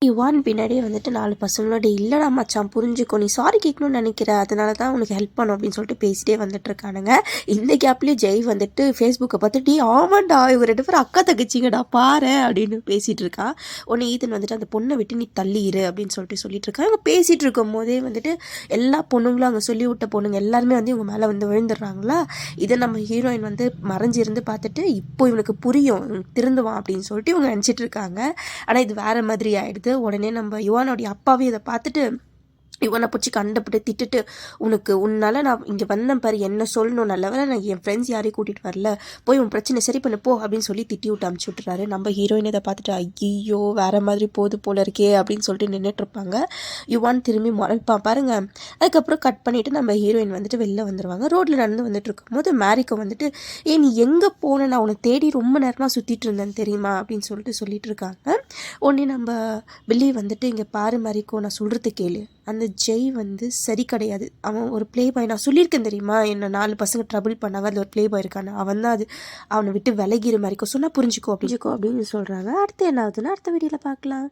Yuan பின்னாடியே வந்துட்டு 4 பசங்களோட இல்லைடா மச்சான் புரிஞ்சுக்கோ, நீ சாரி கேட்கணும்னு நினைக்கிற, அதனால தான் உனக்கு ஹெல்ப் பண்ணும் அப்படின்னு சொல்லிட்டு பேசிட்டே வந்துட்டு இருக்கானுங்க. இந்த கேப்லேயே ஜெய் வந்துட்டு ஃபேஸ்புக்கை பார்த்துட்டு ஆமாண்டா இவர் 2 பேரும் அக்கா தங்கச்சிங்கடா பாரு அப்படின்னு பேசிகிட்டு இருக்கா. உடனே ஈதன் வந்துட்டு அந்த பொண்ணை விட்டு நீ தள்ளிடு அப்படின்னு சொல்லிட்டு இருக்கா. இவங்க பேசிகிட்டு இருக்கும் போதே வந்துட்டு எல்லா பொண்ணுங்களும் அங்கே சொல்லி விட்ட பொண்ணுங்க எல்லாருமே வந்து இவங்க மேலே வந்து விழுந்துடுறாங்களா. இதை நம்ம ஹீரோயின் வந்து மறைஞ்சிருந்து பார்த்துட்டு இப்போ இவனுக்கு புரியும் திருந்துவான் அப்படின்னு சொல்லிட்டு இவங்க நினச்சிட்டு இருக்காங்க. ஆனால் இது வேறு மாதிரி ஆகிடுது. உடனே நம்ம யுவானோடைய அப்பாவே இதை பார்த்துட்டு இவனை பிடிச்சி கண்டப்பட்டு திட்டுட்டு, உன்னால் நான் இங்கே வந்தேன் பாரு, என்ன சொல்லணும், நல்லவேளை நான் என் ஃப்ரெண்ட்ஸ் யாரையும் கூட்டிகிட்டு வரல, போய் உன் பிரச்சனை சரி பண்ணு போ அப்படின்னு சொல்லி திட்டி விட்டு அமுச்சு விட்டுறாரு. நம்ம ஹீரோயின் இதை பார்த்துட்டு ஐயோ வேறு மாதிரி போது போல இருக்கே அப்படின்னு சொல்லிட்டு நின்றுட்டுருப்பாங்க. யுவான் திரும்பி முறைப்பான் பாருங்க. அதுக்கப்புறம் கட் பண்ணிவிட்டு நம்ம ஹீரோயின் வந்துட்டு வெளில வந்துடுவாங்க. ரோட்டில் நடந்து வந்துட்டு இருக்கும்போது மேரிக்கோ வந்துட்டு நீ எங்கே போன, நான் உன்னை தேடி ரொம்ப நேரமாக சுற்றிட்டு இருந்தேன்னு தெரியுமா அப்படின்னு சொல்லிட்டு இருக்காங்க. உடனே நம்ம பில்லி வந்துட்டு இங்கே பாரு மேரிக்கோ, நான் சொல்கிறது கேளு, அந்த ஜெய் வந்து சரி கிடையாது, அவன் ஒரு ப்ளே பாய், நான் சொல்லியிருக்கேன் தெரியுமா என்ன 4 பசங்க ட்ரபிள் பண்ணாங்க, அதில் ஒரு ப்ளே பாய் இருக்கான்னு, அவன் தான் அது, அவனை விட்டு விலகிற மாதிரிக்கோ சொன்னால் புரிஞ்சுக்கோ அப்படின்னு சொல்கிறாங்க. அடுத்து என்ன ஆகுதுன்னா அடுத்த வீடியோவில் பார்க்கலாம்.